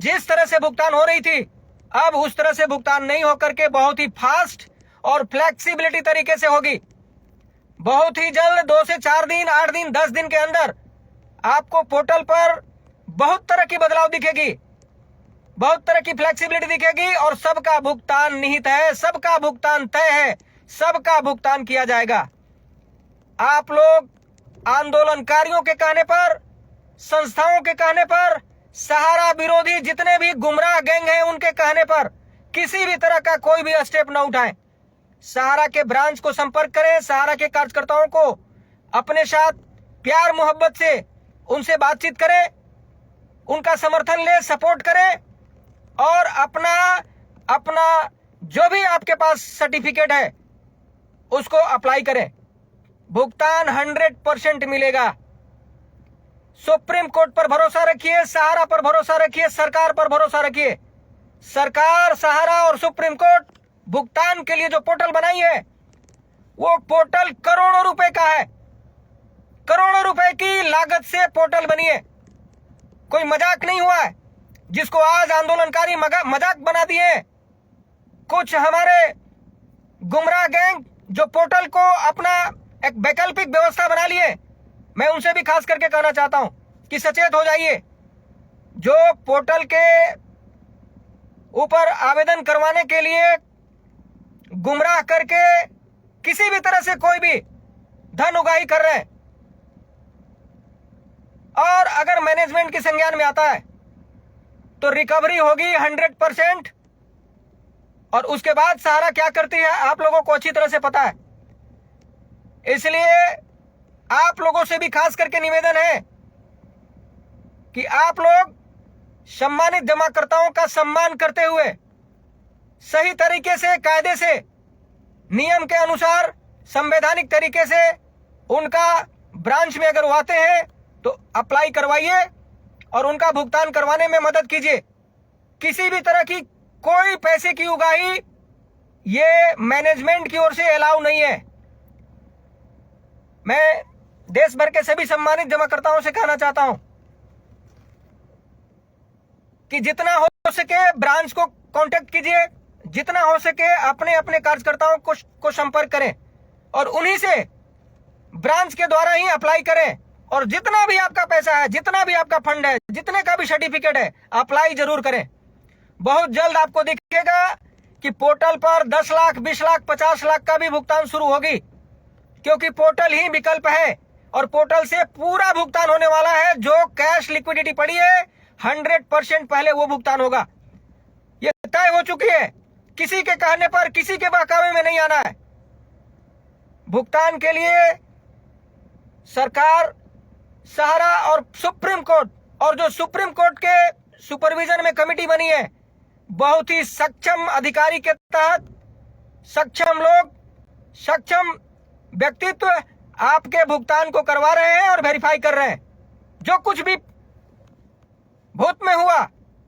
जिस तरह से भुगतान हो रही थी, अब उस तरह से भुगतान नहीं होकर के बहुत ही फास्ट और फ्लेक्सिबिलिटी तरीके से होगी। बहुत ही जल्द 2 से 4 दिन, 8 दिन, 10 दिन के अंदर आपको पोर्टल पर बहुत तरह की बदलाव दिखेगी, बहुत तरह की फ्लेक्सिबिलिटी दिखेगी और सबका भुगतान निहित है, सबका भुगतान तय है, सबका भुगतान किया जाएगा। आप लोग आंदोलनकारियों के कहने पर, संस्थाओं के कहने पर, सहारा विरोधी जितने भी गुमराह गैंग हैं उनके कहने पर किसी भी तरह का कोई भी स्टेप न उठाएं। सहारा के ब्रांच को संपर्क करें, सहारा के कार्यकर्ताओं को अपने साथ प्यार मोहब्बत से उनसे बातचीत करें, उनका समर्थन ले, सपोर्ट करें और अपना जो भी आपके पास सर्टिफिकेट है उसको अप्लाई करें। भुगतान 100% मिलेगा। सुप्रीम कोर्ट पर भरोसा रखिए, सहारा पर भरोसा रखिए, सरकार पर भरोसा रखिए। सरकार, सहारा और सुप्रीम कोर्ट भुगतान के लिए जो पोर्टल बनाई है वो पोर्टल करोड़ों रुपए का है। करोड़ों रुपए की लागत से पोर्टल बनी है, कोई मजाक नहीं हुआ है। जिसको आज आंदोलनकारी मजाक बना दिए कुछ हमारे गुमराह गैंग, जो पोर्टल को अपना एक वैकल्पिक व्यवस्था बना लिए, मैं उनसे भी खास करके कहना चाहता हूं कि सचेत हो जाइए। जो पोर्टल के ऊपर आवेदन करवाने के लिए गुमराह करके किसी भी तरह से कोई भी धन उगाही कर रहे हैं और अगर मैनेजमेंट के संज्ञान में आता है तो रिकवरी होगी 100%। और उसके बाद सहारा क्या करती है आप लोगों को अच्छी तरह से पता है। इसलिए आप लोगों से भी खास करके निवेदन है कि आप लोग सम्मानित जमाकर्ताओं का सम्मान करते हुए सही तरीके से, कायदे से, नियम के अनुसार, संवैधानिक तरीके से उनका ब्रांच में अगर वो आते हैं तो अप्लाई करवाइए और उनका भुगतान करवाने में मदद कीजिए। किसी भी तरह की कोई पैसे की उगाही ये मैनेजमेंट की ओर से अलाउ नहीं है। मैं देश भर के सभी सम्मानित जमाकर्ताओं से कहना चाहता हूं कि जितना हो सके ब्रांच को कांटेक्ट कीजिए, जितना हो सके अपने अपने कार्यकर्ताओं को संपर्क करें और उन्हीं से ब्रांच के द्वारा ही अप्लाई करें। और जितना भी आपका पैसा है, जितना भी आपका फंड है, जितने का भी सर्टिफिकेट है, अप्लाई जरूर करें। बहुत जल्द आपको दिखेगा कि पोर्टल पर 10 लाख, 20 लाख, 50 लाख का भी भुगतान शुरू होगी, क्योंकि पोर्टल ही विकल्प है और पोर्टल से पूरा भुगतान होने वाला है। जो कैश लिक्विडिटी पड़ी है 100% पहले वो भुगतान होगा। ये तय हो चुकी है। किसी के कहने पर, किसी के बहकावे में नहीं आना है। भुगतान के लिए सरकार, सहारा और सुप्रीम कोर्ट, और जो सुप्रीम कोर्ट के सुपरविजन में कमेटी बनी है, बहुत ही सक्षम अधिकारी के तहत सक्षम लोग, सक्षम व्यक्तित्व आपके भुगतान को करवा रहे हैं और वेरीफाई कर रहे हैं। जो कुछ भी भूत में हुआ,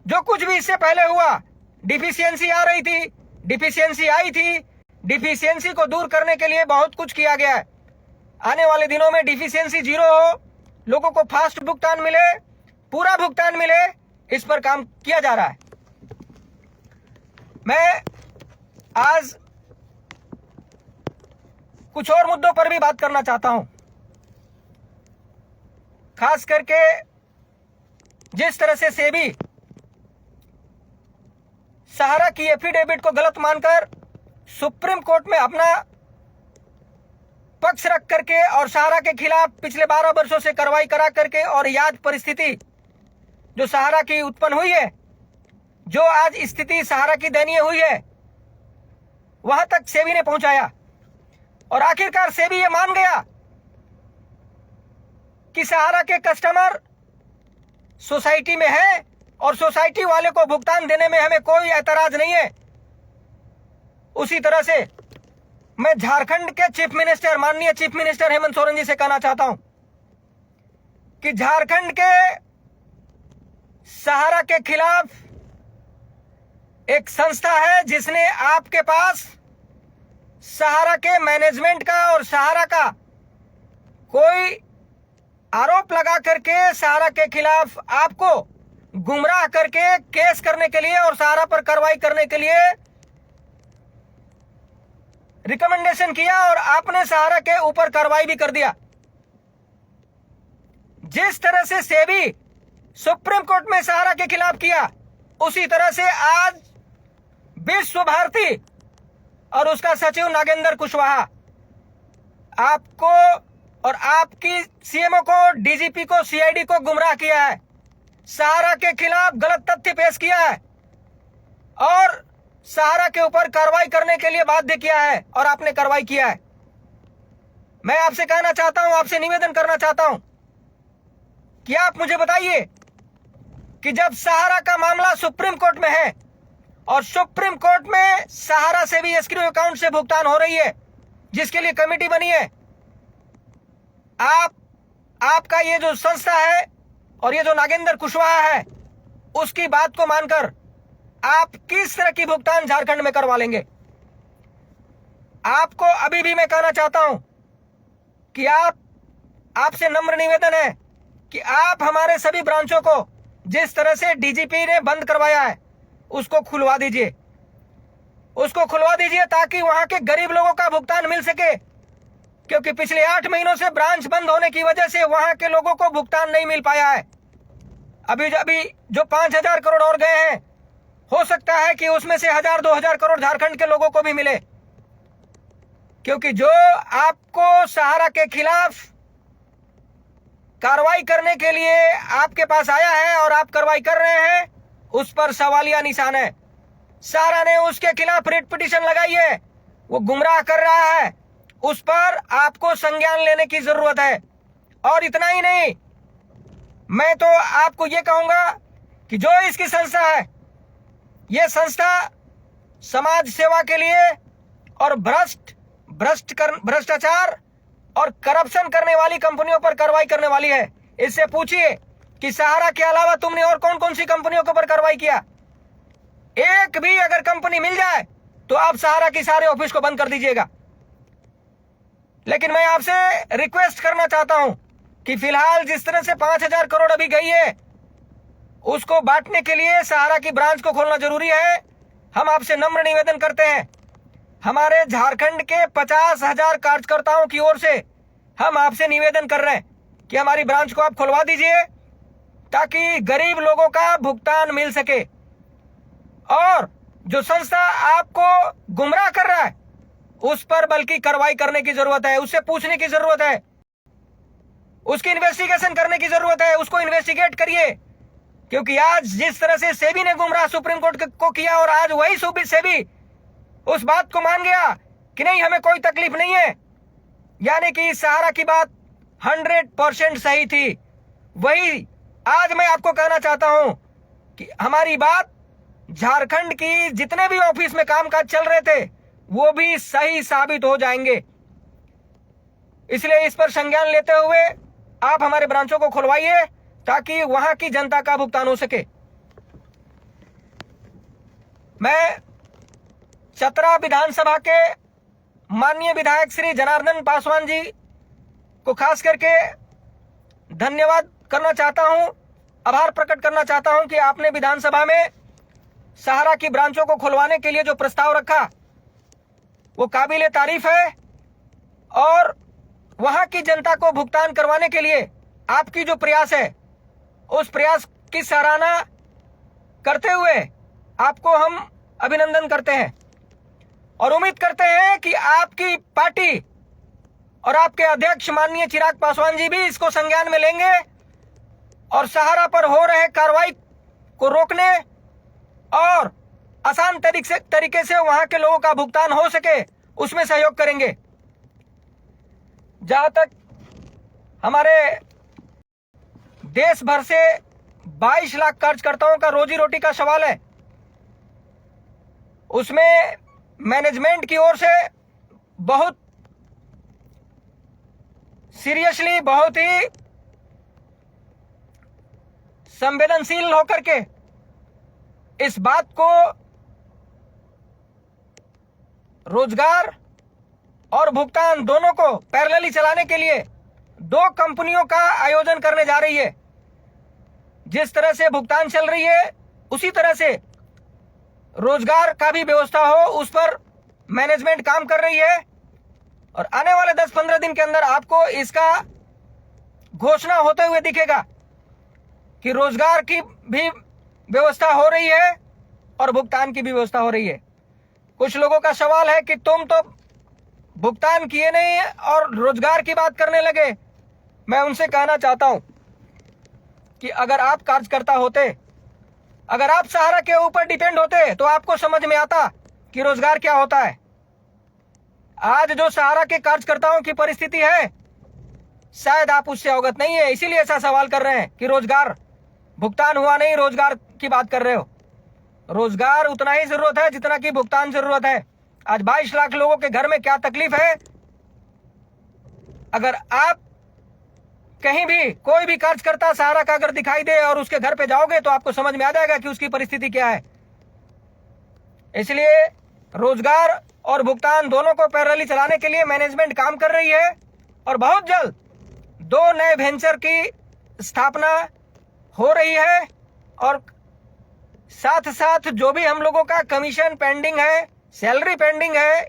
जो कुछ भी इससे पहले हुआ, डिफिशियंसी आ रही थी, डिफिशियंसी आई थी, डिफिशियंसी को दूर करने के लिए बहुत कुछ किया गया है। आने वाले दिनों में डिफिशियंसी 0 हो, लोगों को फास्ट भुगतान मिले, पूरा भुगतान मिले, इस पर काम किया जा रहा है। मैं आज कुछ और मुद्दों पर भी बात करना चाहता हूं। खास करके जिस तरह से सेबी सहारा की एफिडेविट को गलत मानकर सुप्रीम कोर्ट में अपना पक्ष रख करके और सहारा के खिलाफ पिछले 12 वर्षों से कार्रवाई करा करके और आज परिस्थिति जो सहारा की उत्पन्न हुई है, जो आज स्थिति सहारा की दयनीय हुई है, वहां तक सेबी ने पहुंचाया और आखिरकार सेबी ये मान गया कि सहारा के कस्टमर सोसाइटी में है और सोसाइटी वाले को भुगतान देने में हमें कोई ऐतराज नहीं है। उसी तरह से मैं झारखंड के चीफ मिनिस्टर, माननीय चीफ मिनिस्टर हेमंत सोरेन जी से कहना चाहता हूं कि झारखंड के सहारा के खिलाफ एक संस्था है जिसने आपके पास सहारा के मैनेजमेंट का और सहारा का कोई आरोप लगा करके सहारा के खिलाफ आपको गुमराह करके केस करने के लिए और सहारा पर कार्रवाई करने के लिए रिकमेंडेशन किया और आपने सहारा के ऊपर कार्रवाई भी कर दिया। जिस तरह से सेबी सुप्रीम कोर्ट में सहारा के खिलाफ किया, उसी तरह से आज विश्व भारती और उसका सचिव नागेंद्र कुशवाहा आपको और आपकी सीएमओ को, डीजीपी को, सीआईडी को गुमराह किया है, सहारा के खिलाफ गलत तथ्य पेश किया है और सहारा के ऊपर कार्रवाई करने के लिए बाध्य किया है और आपने कार्रवाई किया है। मैं आपसे कहना चाहता हूं, आपसे निवेदन करना चाहता हूं कि आप मुझे बताइए कि जब सहारा का मामला सुप्रीम कोर्ट में है और सुप्रीम कोर्ट में सहारा से भी एस्क्रो अकाउंट से भुगतान हो रही है, जिसके लिए कमेटी बनी है, आपका ये जो संस्था है और ये जो नागेंद्र कुशवाहा है, उसकी बात को मानकर आप किस तरह की भुगतान झारखंड में करवा लेंगे? आपको अभी भी मैं कहना चाहता हूं कि आपसे नम्र निवेदन है कि आप हमारे सभी ब्रांचों को जिस तरह से डीजीपी ने बंद करवाया है, उसको खुलवा दीजिए, उसको खुलवा दीजिए ताकि वहां के गरीब लोगों का भुगतान मिल सके, क्योंकि पिछले 8 महीनों से ब्रांच बंद होने की वजह से वहां के लोगों को भुगतान नहीं मिल पाया है। अभी जो 5,000 करोड़ और गए हैं, हो सकता है कि उसमें से 1,000-2,000 करोड़ झारखंड के लोगों को भी मिले, क्योंकि जो आपको सहारा के खिलाफ कार्रवाई करने के लिए आपके पास आया है और आप कार्रवाई कर रहे हैं, उस पर सवालिया निशान है। सहारा ने उसके खिलाफ रिट पिटीशन लगाई है, वो गुमराह कर रहा है, उस पर आपको संज्ञान लेने की जरूरत है। और इतना ही नहीं, मैं तो आपको ये कहूंगा कि जो इसकी संस्था है, ये संस्था समाज सेवा के लिए और भ्रष्टाचार और करप्शन करने वाली कंपनियों पर कार्रवाई करने वाली है। इससे पूछिए कि सहारा के अलावा तुमने और कौन कौन सी कंपनियों के ऊपर कार्रवाई किया। एक भी अगर कंपनी मिल जाए तो आप सहारा की सारे ऑफिस को बंद कर दीजिएगा। लेकिन मैं आपसे रिक्वेस्ट करना चाहता हूं कि फिलहाल जिस तरह से 5,000 करोड़ अभी गई है, उसको बांटने के लिए सहारा की ब्रांच को खोलना जरूरी है। हम आपसे नम्र निवेदन करते हैं, हमारे झारखंड के 50,000 कार्यकर्ताओं की ओर से हम आपसे निवेदन कर रहे हैं कि हमारी ब्रांच को आप खुलवा दीजिए ताकि गरीब लोगों का भुगतान मिल सके। और जो संस्था आपको गुमराह कर रहा है, उस पर बल्कि कार्रवाई करने की जरूरत है, उससे पूछने की जरूरत है, उसकी इन्वेस्टिगेशन करने की जरूरत है, उसको इन्वेस्टिगेट करिए। क्योंकि आज जिस तरह से सेबी ने गुमराह सुप्रीम कोर्ट को किया और आज वही सेबी उस बात को मान गया कि नहीं, हमें कोई तकलीफ नहीं है, यानी कि सहारा की बात 100% सही थी। वही आज मैं आपको कहना चाहता हूं कि हमारी बात झारखंड की जितने भी ऑफिस में कामकाज चल रहे थे, वो भी सही साबित हो जाएंगे। इसलिए इस पर संज्ञान लेते हुए आप हमारे ब्रांचों को खुलवाइए ताकि वहां की जनता का भुगतान हो सके। मैं चतरा विधानसभा के माननीय विधायक श्री जनार्दन पासवान जी को खास करके धन्यवाद करना चाहता हूं, आभार प्रकट करना चाहता हूं कि आपने विधानसभा में सहारा की ब्रांचों को खुलवाने के लिए जो प्रस्ताव रखा, वो काबिले तारीफ है। और वहां की जनता को भुगतान करवाने के लिए आपकी जो प्रयास है, उस प्रयास की सराहना करते हुए आपको हम अभिनंदन करते हैं और उम्मीद करते हैं कि आपकी पार्टी और आपके अध्यक्ष माननीय चिराग पासवान जी भी इसको संज्ञान में लेंगे और सहारा पर हो रहे कार्रवाई को रोकने और आसान तरीके से वहां के लोगों का भुगतान हो सके, उसमें सहयोग करेंगे। जहां तक हमारे देश भर से 22 लाख कार्यकर्ताओं का रोजी रोटी का सवाल है, उसमें मैनेजमेंट की ओर से बहुत सीरियसली, बहुत ही संवेदनशील होकर के इस बात को रोजगार और भुगतान दोनों को पैरेलली चलाने के लिए 2 कंपनियों का आयोजन करने जा रही है। जिस तरह से भुगतान चल रही है उसी तरह से रोजगार का भी व्यवस्था हो, उस पर मैनेजमेंट काम कर रही है। और आने वाले 10-15 दिन के अंदर आपको इसका घोषणा होते हुए दिखेगा कि रोजगार की भी व्यवस्था हो रही है और भुगतान की भी व्यवस्था हो रही है। कुछ लोगों का सवाल है कि तुम तो भुगतान किए नहीं और रोजगार की बात करने लगे। मैं उनसे कहना चाहता हूं कि अगर आप कार्यकर्ता होते, अगर आप सहारा के ऊपर डिपेंड होते तो आपको समझ में आता कि रोजगार क्या होता है। आज जो सहारा के कार्यकर्ताओं की परिस्थिति है शायद आप उससे अवगत नहीं है, इसीलिए ऐसा सवाल कर रहे हैं कि रोजगार भुगतान हुआ नहीं, रोजगार की बात कर रहे हो। रोजगार उतना ही जरूरत है जितना कि भुगतान जरूरत है। आज 22 लाख लोगों के घर में क्या तकलीफ है। अगर आप कहीं भी कोई भी कार्यकर्ता सहारा का अगर दिखाई दे और उसके घर पे जाओगे तो आपको समझ में आ जाएगा कि उसकी परिस्थिति क्या है। इसलिए रोजगार और भुगतान दोनों को पैरेलली चलाने के लिए मैनेजमेंट काम कर रही है और बहुत जल्द 2 नए वेंचर की स्थापना हो रही है। और साथ साथ जो भी हम लोगों का कमीशन पेंडिंग है, सैलरी पेंडिंग है,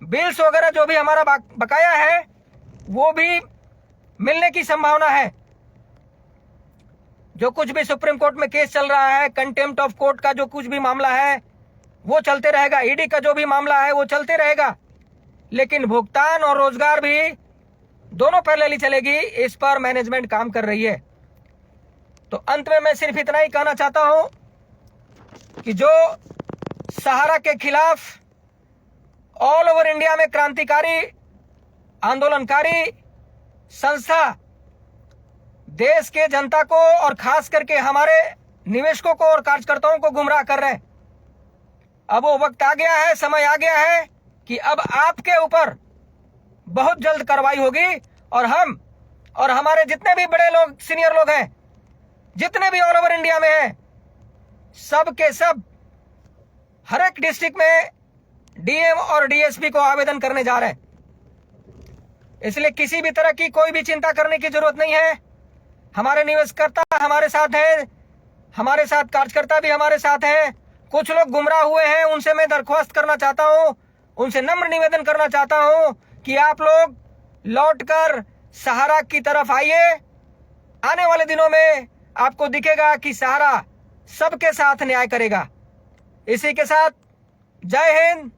बिल्स वगैरह जो भी हमारा बकाया है वो भी मिलने की संभावना है। जो कुछ भी सुप्रीम कोर्ट में केस चल रहा है, कंटेम्प्ट ऑफ कोर्ट का जो कुछ भी मामला है वो चलते रहेगा, ईडी का जो भी मामला है वो चलते रहेगा, लेकिन भुगतान और रोजगार भी दोनों पैरेलली चलेगी। इस पर मैनेजमेंट काम कर रही है। तो अंत में मैं सिर्फ इतना ही कहना चाहता हूं कि जो सहारा के खिलाफ ऑल ओवर इंडिया में क्रांतिकारी आंदोलनकारी संस्था देश के जनता को और खास करके हमारे निवेशकों को और कार्यकर्ताओं को गुमराह कर रहे हैं, अब वो वक्त आ गया है, समय आ गया है कि अब आपके ऊपर बहुत जल्द कार्रवाई होगी। और हम और हमारे जितने भी बड़े लोग, सीनियर लोग हैं, जितने भी ऑल ओवर इंडिया में हैं, सब के सब हर एक डिस्ट्रिक्ट में डीएम और डीएसपी को आवेदन करने जा रहे हैं। इसलिए किसी भी तरह की कोई भी चिंता करने की जरूरत नहीं है। हमारे निवेशकर्ता हमारे साथ हैं, हमारे साथ कार्यकर्ता भी हमारे साथ हैं। कुछ लोग गुमराह हुए हैं, उनसे मैं दरख्वास्त करना चाहता हूं, उनसे नम्र निवेदन करना चाहता हूं कि आप लोग लौटकर सहारा की तरफ आइए। आने वाले दिनों में आपको दिखेगा कि सहारा सबके साथ न्याय करेगा। इसी के साथ जय हिंद।